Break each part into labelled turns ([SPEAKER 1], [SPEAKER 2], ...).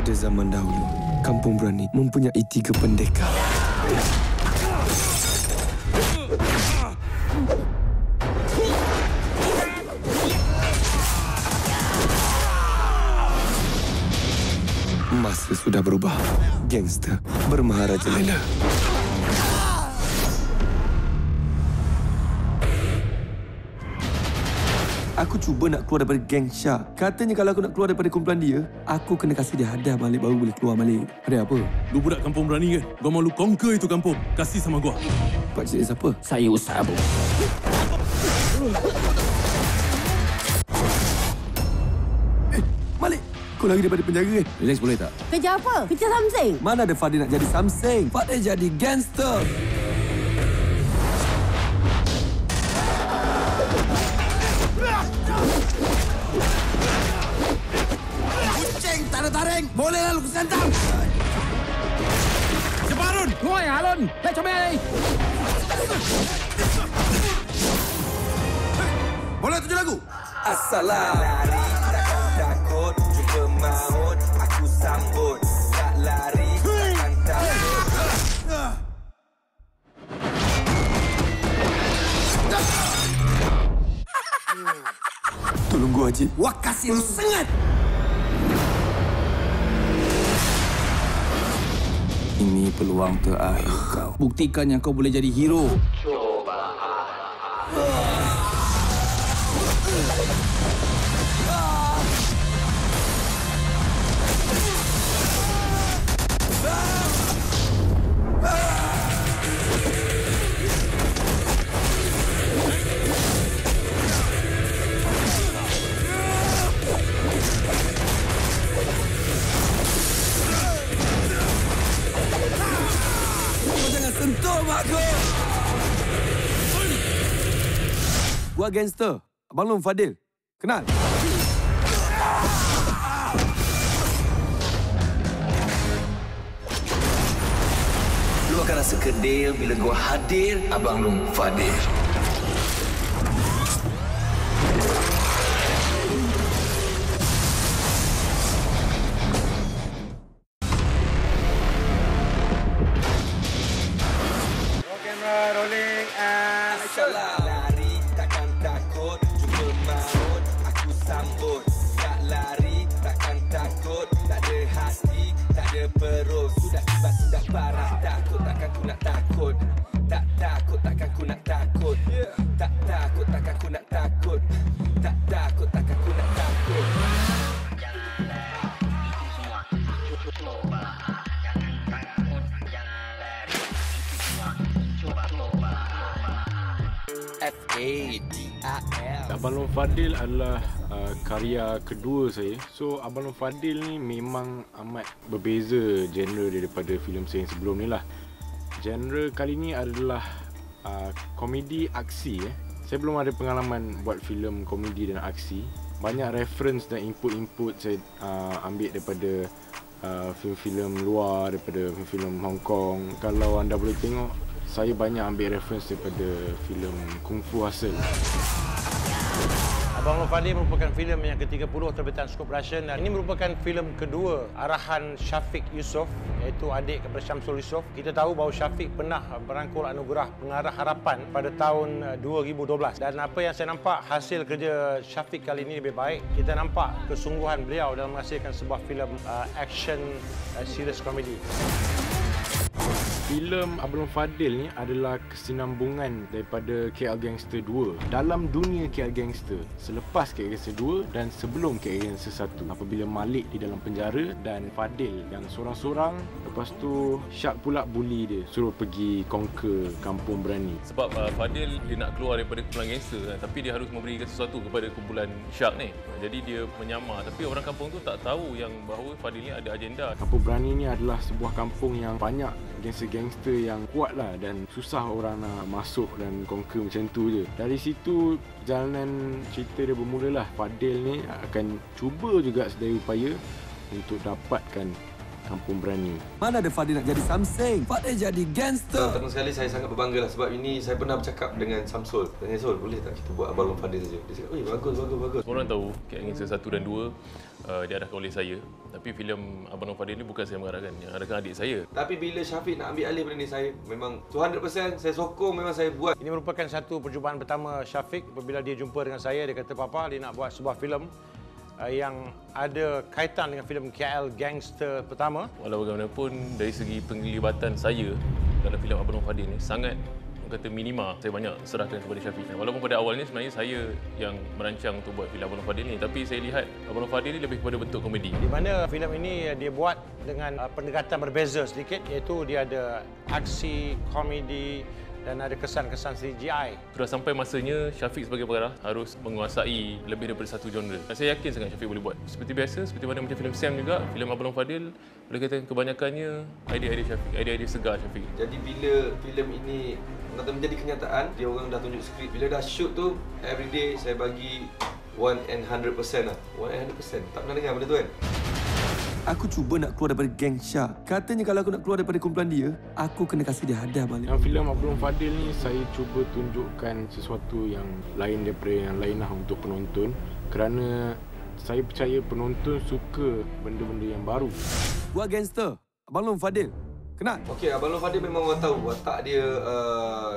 [SPEAKER 1] Pada zaman dahulu, Kampung Brani mempunyai 3 pendekar. Masa sudah berubah. Gangster bermaharajalela. Aku cuba nak keluar daripada geng Syah. Katanya kalau aku nak keluar daripada kumpulan dia, aku kena kasih dia hadiah balik baru boleh keluar balik. Hadiah apa?
[SPEAKER 2] Lu budak kampung Brani kan? Gua mau lu conquer itu kampung. Kasih sama gua.
[SPEAKER 1] Pakcik siapa?
[SPEAKER 3] Saya Ustaz Abu.
[SPEAKER 1] Malik! Kau lari daripada penjara kan?
[SPEAKER 3] Relax boleh tak?
[SPEAKER 4] Kerja apa? Kerja something.
[SPEAKER 1] Mana ada Fadil nak jadi something? Fadil jadi gangster.
[SPEAKER 5] Kucing tak ada taring. Boleh lalu ke santang.
[SPEAKER 2] Ceparun!
[SPEAKER 3] Ngoi Alon! Hei comel!
[SPEAKER 5] Boleh tujuh lagu.
[SPEAKER 1] Assalam.
[SPEAKER 6] Lari takkan takut, jumpa maut, aku sambut. Tak lari takkan takut.
[SPEAKER 1] Tolong gua, Haji.
[SPEAKER 5] Wah kasih lu sengat.
[SPEAKER 3] Ini peluang terakhir kau. Buktikan yang kau boleh jadi hero.
[SPEAKER 1] Kau jangan sentuh mak aku. Gua gangster. Abang Long Fadil. Kenal?
[SPEAKER 6] Lu akan rasa kedil bila gua hadir, Abang Long Fadil. Lari takkan takut, jumpa maut, aku sambut. Tak lari takkan takut, tak ada hati, tak ada perut. Sudah tiba, sudah parah, takut takkan ku nak takut. Tak takut takkan ku nak takut. Tak takut takkan ku nak takut. Tak takut takkan ku nak takut. FADIL.
[SPEAKER 7] Abang Long Fadil adalah karya kedua saya. So Abang Long Fadil ni memang amat berbeza genre daripada filem saya yang sebelum ni lah. Genre kali ni adalah komedi aksi. Saya belum ada pengalaman buat filem komedi dan aksi. Banyak reference dan input-input saya ambil daripada filem-filem luar, daripada filem Hong Kong. Kalau anda boleh tengok, saya banyak ambil reference daripada filem Kung Fu Hustle.
[SPEAKER 8] Abang Long Fadil merupakan filem yang ke-30 terbitan Scope Russian dan ini merupakan filem kedua arahan Syafiq Yusof, iaitu adik kepada Syamsul Yusof. Kita tahu bahawa Syafiq pernah berangkul anugerah Pengarah Harapan pada tahun 2012 dan apa yang saya nampak hasil kerja Syafiq kali ini lebih baik. Kita nampak kesungguhan beliau dalam menghasilkan sebuah filem action serious komedi.
[SPEAKER 7] Filem Abang Long Fadil ni adalah kesinambungan daripada KL Gangster 2. Dalam dunia KL Gangster, selepas KL Gangster 2 dan sebelum KL Gangster 1. Apabila Malik di dalam penjara dan Fadil yang sorang-sorang, lepas tu Shark pula bully dia, suruh pergi conquer Kampung Brani.
[SPEAKER 9] Sebab Fadil dia nak keluar daripada kumpulan gangster kan, tapi dia harus memberikan sesuatu kepada kumpulan Shark ni. Jadi dia menyamar, tapi orang kampung tu tak tahu yang bahawa Fadil ni ada agenda.
[SPEAKER 7] Kampung Brani ni adalah sebuah kampung yang banyak gangster-gangster yang kuat lah dan susah orang nak masuk dan conquer macam tu je. Dari situ perjalanan cerita dia bermula lah. Fadil ni akan cuba juga sedaya upaya untuk dapatkan Kampung Berani.
[SPEAKER 1] Mana ada Fadil nak jadi Samseng? Fadil jadi gangster.
[SPEAKER 4] Pertama sekali saya sangat berbangga lah sebab ini saya pernah bercakap dengan Samsul. Tanya Sol, boleh tak kita buat Abang Long Fadil saja? Dia cakap, bagus.
[SPEAKER 9] Semua orang tahu KL Gangster 1 dan 2 diarahkan oleh saya. Tapi filem Abang Long Fadil ni bukan saya mengarahkan, yang arahkan adik saya.
[SPEAKER 4] Tapi bila Syafiq nak ambil alih benda ni, saya memang 200% saya sokong, memang saya buat.
[SPEAKER 8] Ini merupakan satu perjumpaan pertama Syafiq apabila dia jumpa dengan saya. Dia kata, "Papa, dia nak buat sebuah filem yang ada kaitan dengan filem KL Gangster pertama."
[SPEAKER 9] Walau bagaimanapun, dari segi penglibatan saya dalam filem Abang Long Fadil ni sangat, orang kata minima, saya banyak serahkan kepada Syafiq. Walaupun pada awalnya sebenarnya saya yang merancang untuk buat filem Abang Long Fadil ni, tapi saya lihat Abang Long Fadil ni lebih kepada bentuk komedi.
[SPEAKER 8] Di mana filem ini dia buat dengan pendekatan berbeza sedikit, iaitu dia ada aksi, komedi dan ada kesan-kesan CGI.
[SPEAKER 9] Sudah sampai masanya Syafiq sebagai pengarah harus menguasai lebih daripada satu genre. Dan saya yakin sangat Syafiq boleh buat. Seperti biasa, seperti mana macam filem Sam juga, filem Abang Long Fadil, boleh kata kebanyakannya idea-idea Syafiq, idea-idea segar Syafiq.
[SPEAKER 4] Jadi bila filem ini menjadi kenyataan, dia orang dah tunjuk skrip. Bila dah shoot tu, everyday saya bagi 100% lah. 100%. Tak pernah dengar benda tu kan?
[SPEAKER 1] Aku cuba nak keluar daripada geng Syah. Katanya kalau aku nak keluar daripada kumpulan dia, aku kena kasih dia hadiah balik.
[SPEAKER 7] Dalam filem Abang Long Fadil ni, saya cuba tunjukkan sesuatu yang lain daripada yang lain lah untuk penonton. Kerana saya percaya penonton suka benda-benda yang baru.
[SPEAKER 1] Buat gangster, Abang Long Fadil. Kenal?
[SPEAKER 4] Okey, Abang Long Fadil memang orang tahu watak dia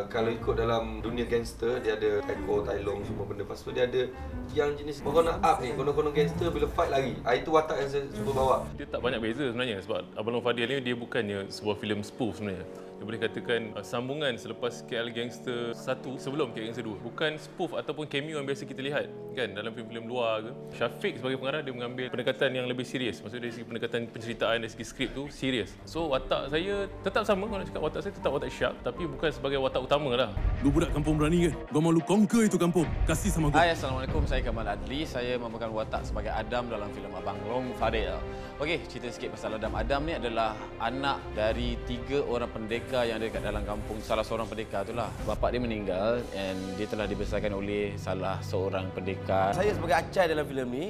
[SPEAKER 4] kalau ikut dalam dunia gangster, dia ada taiko, tailong, semua benda. Lepas tu dia ada yang jenis konon up ni, konon gangster bila fight lari. Itu watak yang saya cuba bawa.
[SPEAKER 9] Dia tak banyak beza sebenarnya sebab Abang Long Fadil ni dia bukannya sebuah filem spoof sebenarnya. Dia boleh katakan sambungan selepas KL Gangster 1 sebelum KL Gangster 2. Bukan spoof ataupun cameo yang biasa kita lihat kan dalam filem-filem luar ke. Syafiq sebagai pengarah dia mengambil pendekatan yang lebih serius. Maksudnya dari segi pendekatan penceritaan, dari segi skrip tu serius. So watak saya tetap sama, kalau nak cakap watak saya tetap watak sharp tapi bukan sebagai watak utama lah.
[SPEAKER 2] Lu budak kampung berani kan? Gua mau lu conquer itu kampung. Kasih sama gua.
[SPEAKER 10] Hai, Assalamualaikum. Saya Kamal Adli. Saya memegang watak sebagai Adam dalam filem Abang Long Fadil. Okey, cerita sikit pasal Adam. Adam ni adalah anak dari 3 orang pendekar yang ada kat dalam kampung. Salah seorang pendekar itulah. Bapa dia meninggal dan dia telah dibesarkan oleh salah seorang pendekar.
[SPEAKER 5] Saya sebagai Acai dalam filem ni,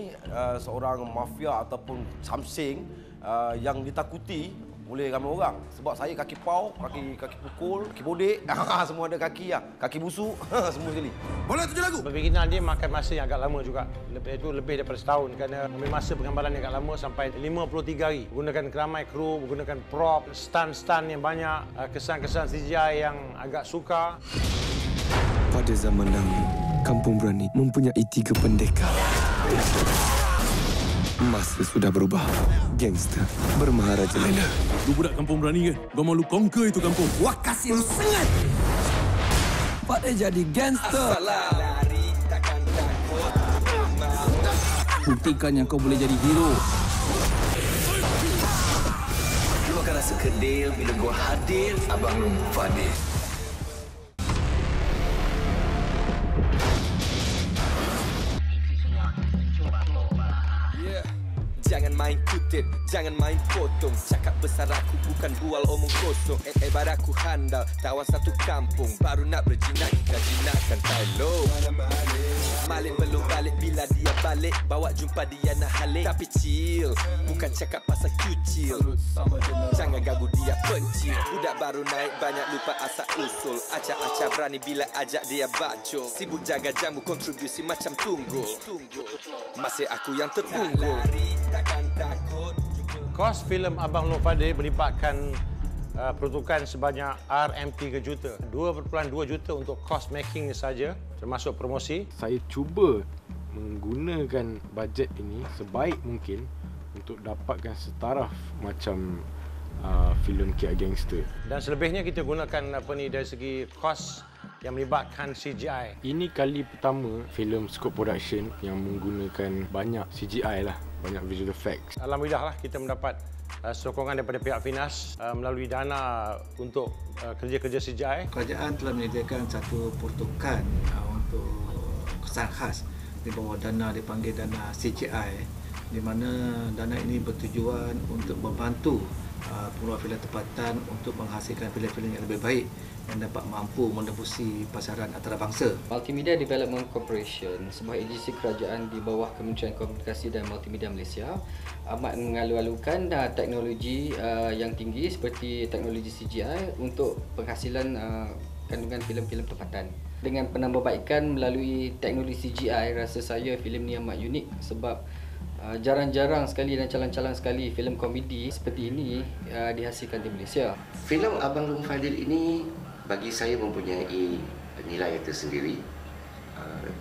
[SPEAKER 5] seorang mafia ataupun Samseng yang ditakuti oleh ramai orang. Sebab saya kaki pau, kaki pukul, kaki bodek, semua ada kaki lah. Kaki busuk, semua sekali.
[SPEAKER 6] Bola tujuh lagu.
[SPEAKER 8] Berbikinan dia makan masa yang agak lama juga. Lebih daripada setahun kerana ambil masa penggambaran yang agak lama sampai 53 hari. Menggunakan keramai kru, menggunakan prop, stunt yang banyak, kesan-kesan CGI yang agak sukar.
[SPEAKER 1] Pada zaman dahulu, Kampung Berani mempunyai 3 pendekar. Masa sudah berubah. Gangster bermaharaja lena.
[SPEAKER 2] Lu budak kampung berani kan? Gua mau lu conquer itu kampung.
[SPEAKER 6] Wah, kasih lu sengat.
[SPEAKER 1] Fadil jadi gangster.
[SPEAKER 3] Buktikan yang kau boleh jadi hero.
[SPEAKER 5] Lu akan rasa kedil bila gua hadir Abang Long Fadil.
[SPEAKER 6] Jangan main kutip, jangan main potong. Cakap besar aku bukan bual omong kosong. Ebar aku handal, tawan satu kampung. Baru nak berjinak, kita jinakkan Thailand. Malik belum balik, bila dia balik bawa jumpa dia nak halik. Tapi chill, bukan cakap pasal kucil. Jangan ganggu dia pencil. Budak baru naik banyak lupa asal usul. Acak-acak berani bila ajak dia baco. Sibuk jaga jamu kontribusi macam tunggul. Masih aku yang terunggul.
[SPEAKER 8] Kos filem Abang Long Fadil melibatkan peruntukan sebanyak RM3 juta. 2.2 juta untuk cost making saja, termasuk promosi.
[SPEAKER 7] Saya cuba menggunakan bajet ini sebaik mungkin untuk dapatkan setaraf macam filem KL Gangster.
[SPEAKER 8] Dan selebihnya kita gunakan dari segi kos yang melibatkan CGI.
[SPEAKER 7] Ini kali pertama filem scope production yang menggunakan banyak CGI lah, banyak visual effects.
[SPEAKER 8] Alhamdulillah lah kita mendapat sokongan daripada pihak Finas melalui dana untuk kerja-kerja CGI.
[SPEAKER 11] Kerajaan telah menyediakan satu peruntukan untuk kesan khas di bawah dana dipanggil dana CGI, di mana dana ini bertujuan untuk membantu peluang filem tempatan untuk menghasilkan filem-filem yang lebih baik yang dapat mampu menembusi pasaran antarabangsa.
[SPEAKER 12] Multimedia Development Corporation, sebuah agensi kerajaan di bawah Kementerian Komunikasi dan Multimedia Malaysia, amat mengalu-alukan teknologi yang tinggi seperti teknologi CGI untuk penghasilan kandungan filem-filem tempatan. Dengan penambahbaikan melalui teknologi CGI, rasa saya filem ni amat unik sebab jarang-jarang sekali dan calang-calang sekali filem komedi seperti ini dihasilkan di Malaysia.
[SPEAKER 13] Filem Abang Long Fadil ini bagi saya mempunyai nilai tersendiri.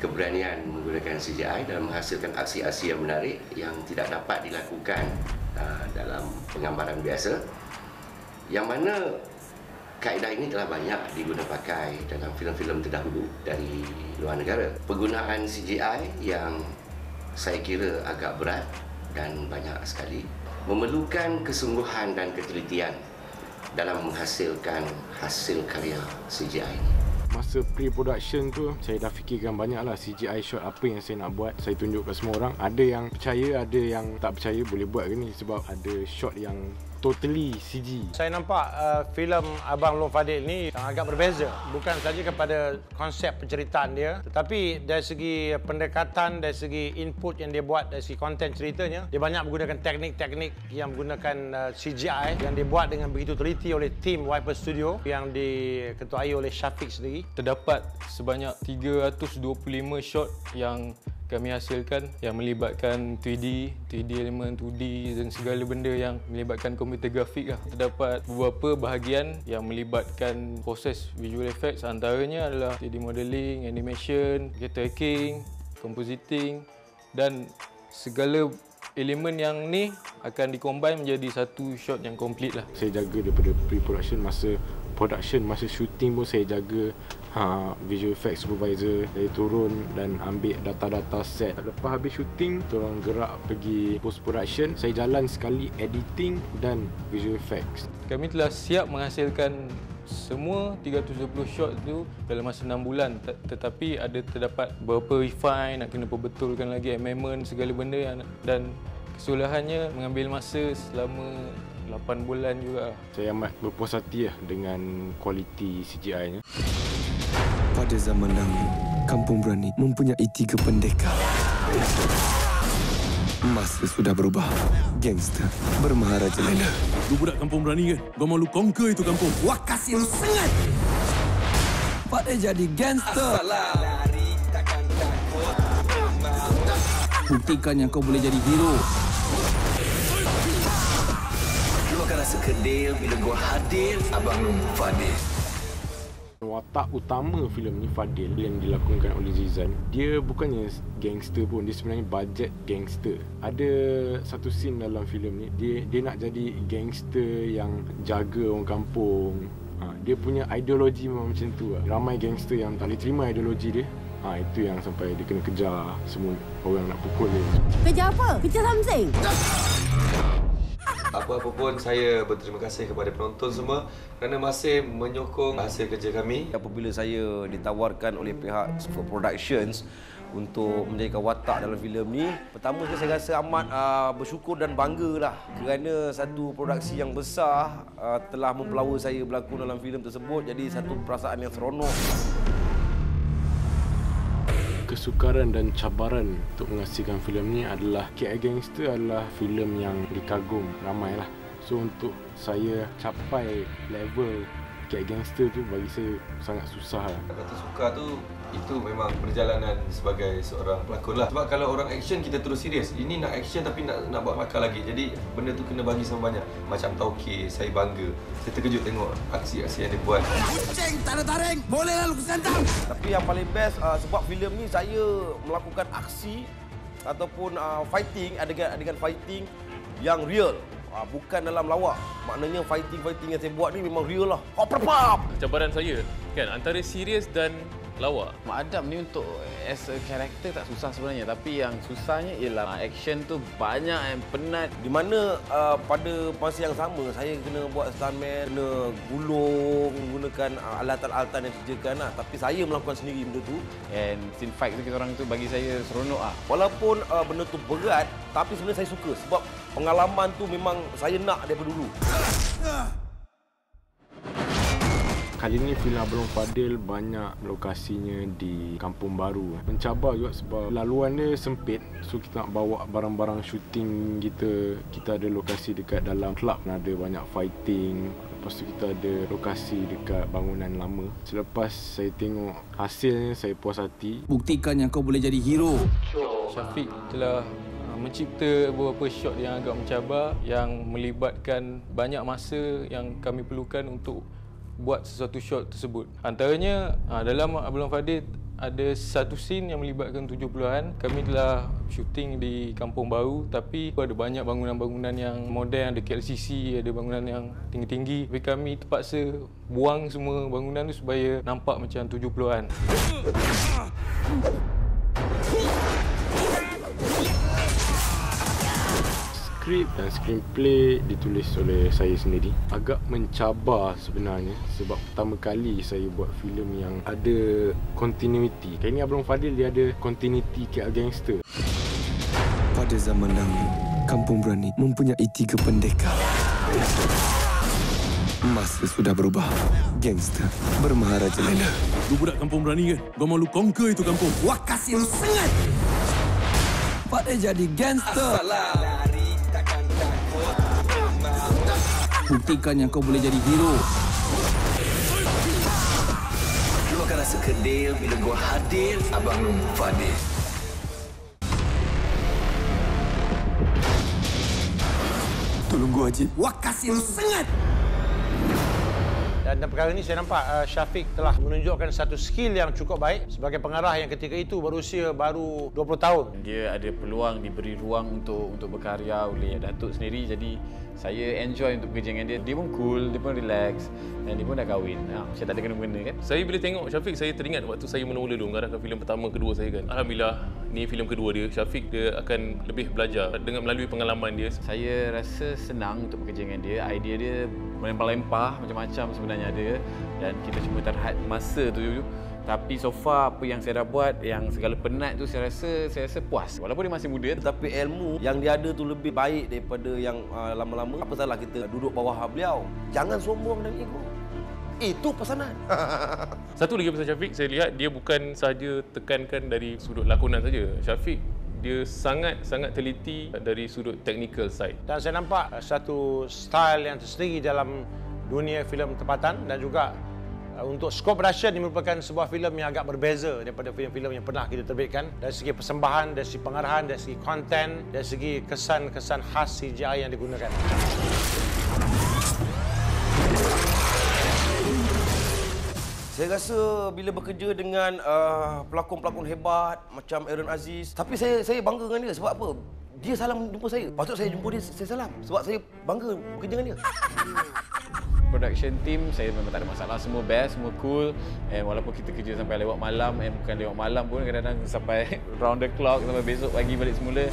[SPEAKER 13] Keberanian menggunakan CGI dalam menghasilkan aksi-aksi yang menarik yang tidak dapat dilakukan dalam penggambaran biasa, yang mana kaedah ini telah banyak digunakan pakai dalam filem-filem terdahulu dari luar negara. Penggunaan CGI yang saya kira agak berat dan banyak sekali, memerlukan kesungguhan dan ketelitian dalam menghasilkan hasil karya CGI ini.
[SPEAKER 7] Masa pre-production tu, saya dah fikirkan banyaklah CGI shot apa yang saya nak buat. Saya tunjuk ke semua orang. Ada yang percaya, ada yang tak percaya boleh buat ke ni sebab ada shot yang totally CG.
[SPEAKER 8] Saya nampak filem Abang Long Fadil ni agak berbeza. Bukan saja kepada konsep penceritaan dia, tetapi dari segi pendekatan, dari segi input yang dia buat, dari segi konten ceritanya, dia banyak menggunakan teknik-teknik yang menggunakan CGI yang dibuat dengan begitu teliti oleh tim Wiper Studio yang diketuai oleh Syafiq sendiri.
[SPEAKER 14] Terdapat sebanyak 325 shot yang kami hasilkan yang melibatkan 3D elemen 2D dan segala benda yang melibatkan komputer grafik lah. Terdapat beberapa bahagian yang melibatkan proses visual effects, antaranya adalah 3D modeling, animation, tracking, compositing dan segala elemen yang ni akan dikombine menjadi satu shot yang komplit lah. Saya jaga daripada pre-production, masa production, masa shooting pun saya jaga visual effects supervisor. Saya turun dan ambil data-data set. Lepas habis shooting, turun gerak pergi post production. Saya jalan sekali editing dan visual effects. Kami telah siap menghasilkan semua 320 shot tu dalam masa 6 bulan, tetapi ada terdapat beberapa refine, nak kena perbetulkan lagi amendment segala benda dan keseluruhannya mengambil masa selama 8 bulan juga. Saya amat berpuas hati lah dengan kualiti CGI-nya.
[SPEAKER 1] Pada zaman dahulu, Kampung Brani mempunyai 3 pendekar. Masa sudah berubah. Gangster bermaharaja lain.
[SPEAKER 2] Lu budak Kampung Brani kan? Gua mau lu conquer itu kampung.
[SPEAKER 1] Wah, kasih lu sengat. Pada jadi gangster.
[SPEAKER 3] Buktikan yang kau boleh jadi hero.
[SPEAKER 6] Lu akan rasa kedil bila gua hadir Abang Long Fadil.
[SPEAKER 7] Watak utama filem ni Fadil yang dilakonkan oleh Zizan, dia bukannya gangster pun, dia sebenarnya budget gangster. Ada satu scene dalam filem ni, dia nak jadi gangster yang jaga orang kampung. Dia punya ideologi memang macam tu lah. Ramai gangster yang tak boleh terima ideologi dia. Itu yang sampai dia kena kejar semua orang nak pukul dia.
[SPEAKER 15] Kejar apa? Kejar something?
[SPEAKER 4] Apa-apa pun saya berterima kasih kepada penonton semua kerana masih menyokong hasil kerja kami.
[SPEAKER 5] Apabila saya ditawarkan oleh pihak Super Productions untuk menjadikan watak dalam filem ni, pertama saya rasa amat bersyukur dan bangga lah kerana satu produksi yang besar telah mempelawa saya berlakon dalam filem tersebut. Jadi satu perasaan yang seronok.
[SPEAKER 7] Kesukaran dan cabaran untuk menghasilkan filem ni adalah KL Gangster adalah filem yang dikagum ramai lah. So untuk saya capai level KL Gangster tu bagi saya sangat susah lah.
[SPEAKER 4] Kata suka tu, itu memang perjalanan sebagai seorang pelakon lah. Sebab kalau orang action kita terus serius. Ini nak action tapi nak buat makar lagi. Jadi benda tu kena bagi sama banyak. Macam Tauke, saya bangga. Saya terkejut tengok aksi-aksi yang dia buat.
[SPEAKER 6] Kucing tak ada taring, boleh lalu ke santang.
[SPEAKER 5] Tapi yang paling best sebab filem ni saya melakukan aksi ataupun fighting, adegan fighting yang real. Bukan dalam lawak. Maknanya fighting yang saya buat ni memang real lah.
[SPEAKER 9] Cabaran saya kan antara serius dan lawa.
[SPEAKER 10] Mak Adam ni untuk as a character tak susah sebenarnya, tapi yang susahnya ialah action tu banyak yang penat.
[SPEAKER 5] Di mana pada masa yang sama saya kena buat stuntman, kena gulung, menggunakan alatan-alatan yang disediakan lah. Tapi saya melakukan sendiri benda tu.
[SPEAKER 10] And scene fight tu kita orang tu bagi saya seronok ah.
[SPEAKER 5] Walaupun benda tu berat, tapi sebenarnya saya suka sebab pengalaman tu memang saya nak daripada dulu.
[SPEAKER 7] Kali ni filem Abang Fadil banyak lokasinya di Kampung Baru. Mencabar juga sebab laluan dia sempit. So kita nak bawa barang-barang syuting kita. Kita ada lokasi dekat dalam klub, ada banyak fighting. Lepas tu kita ada lokasi dekat bangunan lama. Selepas saya tengok hasilnya, saya puas hati.
[SPEAKER 3] Buktikan yang kau boleh jadi hero.
[SPEAKER 14] Syafiq telah mencipta beberapa shot yang agak mencabar, yang melibatkan banyak masa yang kami perlukan untuk buat sesuatu shot tersebut. Antaranya dalam Abang Fadil ada satu scene yang melibatkan 70-an. Kami telah syuting di Kampung Baru, tapi ada banyak bangunan-bangunan yang moden, ada KLCC, ada bangunan yang tinggi-tinggi. Tapi kami terpaksa buang semua bangunan tu supaya nampak macam 70-an.
[SPEAKER 7] Skrip dan screenplay ditulis oleh saya sendiri. Agak mencabar sebenarnya sebab pertama kali saya buat filem yang ada continuity. Kali ni Abang Fadil dia ada continuity KL Gangster.
[SPEAKER 1] Pada zaman dahulu, Kampung Brani mempunyai 3 pendekar. Masa sudah berubah. Gangster bermaharaja lela.
[SPEAKER 2] Lu budak Kampung Brani kan? Gua mau lu conquer itu kampung.
[SPEAKER 1] Wah, kasih lu sengat. Pada jadi gangster.
[SPEAKER 3] Buktikan yang kau boleh jadi hero.
[SPEAKER 6] Lu akan rasa kedil bila gua hadir Abang Long Fadil.
[SPEAKER 1] Tolong gua, Haji. Wah, kasih lu sengat.
[SPEAKER 8] Dan perkara ini saya nampak Syafiq telah menunjukkan satu skill yang cukup baik sebagai pengarah yang ketika itu berusia baru 20 tahun.
[SPEAKER 10] Dia ada peluang, diberi ruang untuk berkarya oleh Datuk sendiri. Jadi saya enjoy untuk bekerja dengan dia. Dia pun cool, dia pun relax dan dia pun dah kahwin. Saya tak ada kena-mengena kan.
[SPEAKER 9] Saya bila tengok Syafiq, saya teringat waktu saya mula-mula dulu mengarahkan filem pertama, kedua saya kan. Alhamdulillah, ni filem kedua dia. Syafiq dia akan lebih belajar dengan melalui pengalaman dia.
[SPEAKER 10] Saya rasa senang untuk bekerja dengan dia. Idea dia melempah-lempah macam-macam sebenarnya ada, dan kita cuma terhad masa tu. Tapi so far apa yang saya dah buat, yang segala penat tu saya rasa puas. Walaupun dia masih muda,
[SPEAKER 5] tapi ilmu yang dia ada tu lebih baik daripada yang lama-lama. Apa salah kita duduk bawah beliau? Jangan sombong dan ego. Itu pesanan.
[SPEAKER 9] Satu lagi pasal Syafiq, saya lihat dia bukan sahaja tekankan dari sudut lakonan saja. Syafiq dia sangat teliti dari sudut technical side.
[SPEAKER 8] Dan saya nampak satu style yang tersendiri dalam dunia filem tempatan, dan juga untuk skop production ini merupakan sebuah filem yang agak berbeza daripada filem-filem yang pernah kita terbitkan dari segi persembahan, dari segi pengarahan, dari segi konten, dari segi kesan-kesan khas CGI yang digunakan.
[SPEAKER 5] Saya rasa bila bekerja dengan pelakon-pelakon hebat macam Aaron Aziz, tapi saya bangga dengan dia sebab apa? Dia salam jumpa saya. Patut saya jumpa dia, saya salam sebab saya bangga bekerja dengan dia.
[SPEAKER 10] Production team saya memang tak ada masalah, semua best, semua cool. And walaupun kita kerja sampai lewat malam, bukan lewat malam pun, kadang-kadang sampai round the clock, sampai besok pagi balik semula.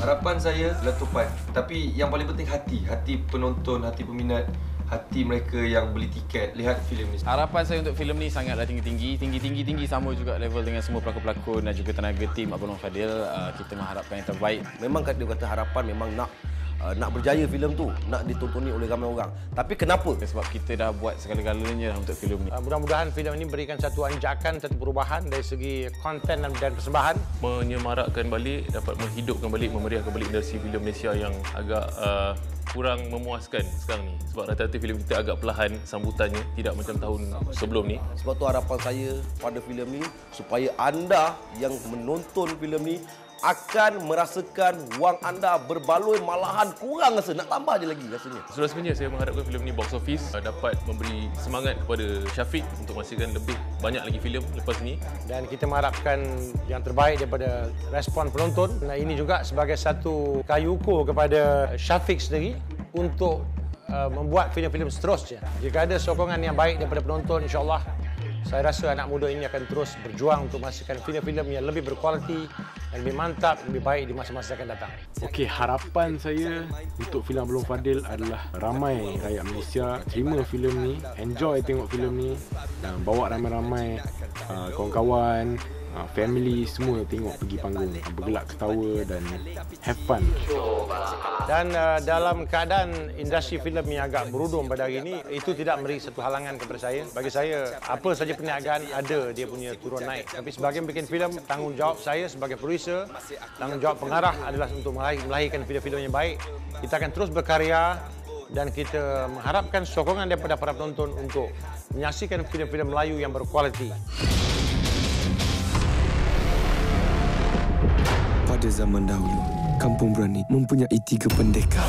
[SPEAKER 4] Harapan saya letupan, tapi yang paling penting hati penonton, hati peminat, hati mereka yang beli tiket lihat filem ni.
[SPEAKER 10] Harapan saya untuk filem ni sangatlah tinggi, sama juga level dengan semua pelakon-pelakon dan juga tenaga tim Abang Long Fadil. Kita mengharapkan yang terbaik.
[SPEAKER 5] Memang dia kata harapan memang nak berjaya filem tu, nak ditontoni oleh ramai orang. Tapi kenapa?
[SPEAKER 10] Sebab kita dah buat segala-galanya untuk filem ni.
[SPEAKER 8] Mudah-mudahan filem ini berikan satu anjakan, satu perubahan dari segi konten dan persembahan.
[SPEAKER 9] Menyemarakkan balik, dapat menghidupkan balik, memeriahkan balik industri filem Malaysia yang agak kurang memuaskan sekarang ni. Sebab rata-rata filem kita agak perlahan sambutannya, tidak macam tahun sebelum ni.
[SPEAKER 5] Sebab tu harapan saya pada filem ni supaya anda yang menonton filem ni akan merasakan wang anda berbaloi, malahan kurang rasa, nak tambah je lagi rasanya.
[SPEAKER 9] Sudah sebenarnya saya mengharapkan filem ni box office dapat memberi semangat kepada Syafiq untuk menghasilkan lebih banyak lagi filem lepas ni.
[SPEAKER 8] Dan kita mengharapkan yang terbaik daripada respon penonton. Nah, ini juga sebagai satu kayu ukur kepada Syafiq sendiri untuk membuat filem-filem seterusnya. Jika ada sokongan yang baik daripada penonton, insya-Allah saya rasa anak muda ini akan terus berjuang untuk menghasilkan filem-filem yang lebih berkualiti, yang lebih mantap, lebih baik di masa-masa akan datang.
[SPEAKER 7] Okey, harapan saya untuk filem Abang Long Fadil adalah ramai rakyat Malaysia terima filem ni, enjoy tengok filem ni dan bawa ramai-ramai kawan-kawan, family semua tengok pergi panggung, bergelak ketawa dan have fun.
[SPEAKER 8] Dan dalam keadaan industri filem yang agak berudum pada hari ini, itu tidak memberi satu halangan kepada saya. Bagi saya, apa saja perniagaan ada dia punya turun naik. Tapi sebagai bikin filem, tanggungjawab saya sebagai producer, tanggungjawab pengarah adalah untuk melahirkan filem-filem yang baik. Kita akan terus berkarya dan kita mengharapkan sokongan daripada para penonton untuk menyaksikan filem-filem Melayu yang berkualiti.
[SPEAKER 1] Pada zaman dahulu, Kampung Brani mempunyai 3 pendekar.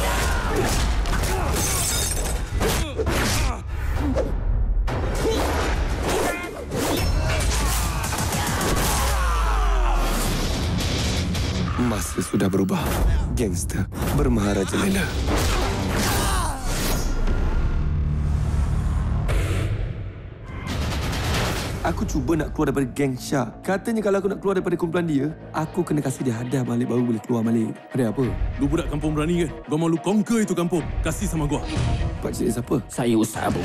[SPEAKER 1] Masa sudah berubah. Gangster bermaharajalela. Aku cuba nak keluar daripada geng Syah. Katanya kalau aku nak keluar daripada kumpulan dia, aku kena kasih dia hadiah balik baru boleh keluar balik. Ada apa?
[SPEAKER 2] Lu budak kampung Brani kan? Gua mau lu conquer itu kampung. Kasih sama gua.
[SPEAKER 1] Pakcik siapa?
[SPEAKER 3] Saya Ustaz Abu.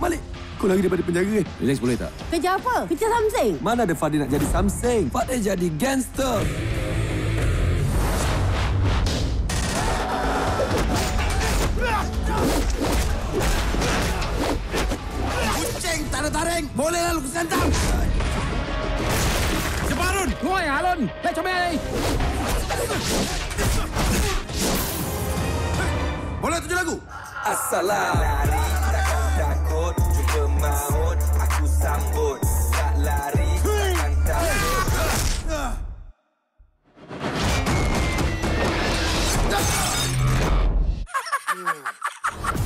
[SPEAKER 1] Malik! Kau lari daripada penjara kan?
[SPEAKER 3] Relax boleh tak?
[SPEAKER 15] Kerja apa? Kerja Samseng?
[SPEAKER 1] Mana ada Fadil nak jadi Samseng? Fadil jadi gangster!
[SPEAKER 3] Kucing tak ada taring. Boleh lalu ke santang. Separun. Ngoi Alon. Lek comel. Boleh 7 lagu.
[SPEAKER 6] Assalam. Lari takkan takut, jumpa maut, aku sambut. Tak lari takkan takut.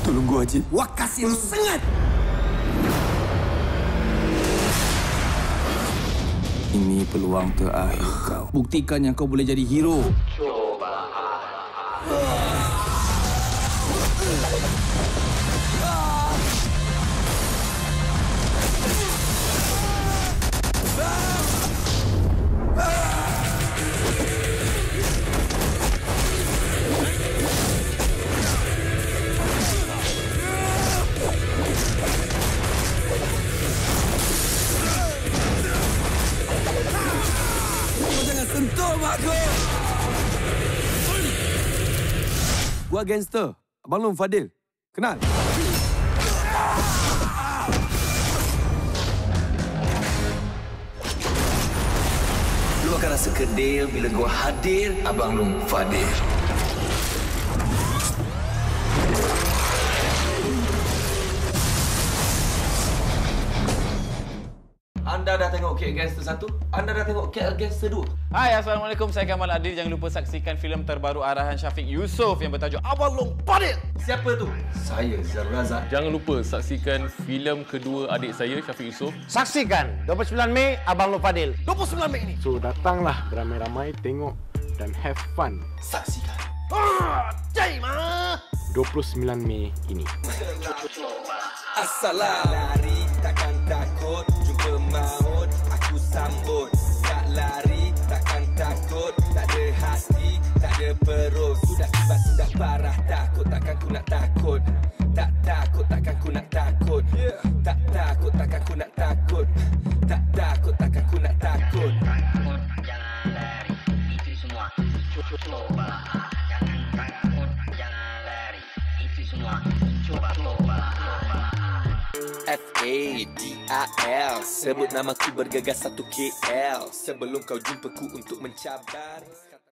[SPEAKER 1] Tolong gua, Haji.
[SPEAKER 3] Wah kasih lu sengat. Ini peluang terakhir kau. Buktikan yang kau boleh jadi hero.
[SPEAKER 1] Sentuh aku! Gua gangster. Abang Long Fadil. Kenal?
[SPEAKER 6] Lu akan rasa kedil bila gua hadir, Abang Long Fadil.
[SPEAKER 4] Anda dah tengok KL Gangster 1? Anda dah tengok KL Gangster 2?
[SPEAKER 10] Hai, Assalamualaikum. Saya Kamal Adil. Jangan lupa saksikan filem terbaru arahan Syafiq Yusof yang bertajuk Abang Long Fadil.
[SPEAKER 4] Siapa tu? Saya, Zarul Razak.
[SPEAKER 9] Jangan lupa saksikan filem kedua adik saya, Syafiq Yusof.
[SPEAKER 8] Saksikan 29 Mei Abang Long Fadil.
[SPEAKER 3] 29 Mei ini.
[SPEAKER 7] So datanglah beramai-ramai tengok dan have fun.
[SPEAKER 6] Saksikan.
[SPEAKER 3] Cai mah.
[SPEAKER 7] 29 Mei ini.
[SPEAKER 6] Assalam. Lari takkan takut, jumpa maut, aku sambut. Tak lari takkan takut, tak ada hati, tak ada perut. Sudah tiba, sudah parah, takut takkan ku nak takut. Tak takut takkan ku nak takut. Tak takut takkan ku nak takut. Tak takut takkan ku nak takut.
[SPEAKER 16] Jangan lari, itu semua coba. Jangan takut, jangan lari, itu semua coba.
[SPEAKER 6] F-A-D-I-L, sebut namaku bergegas 1 KL. Sebelum kau jumpaku untuk mencabar.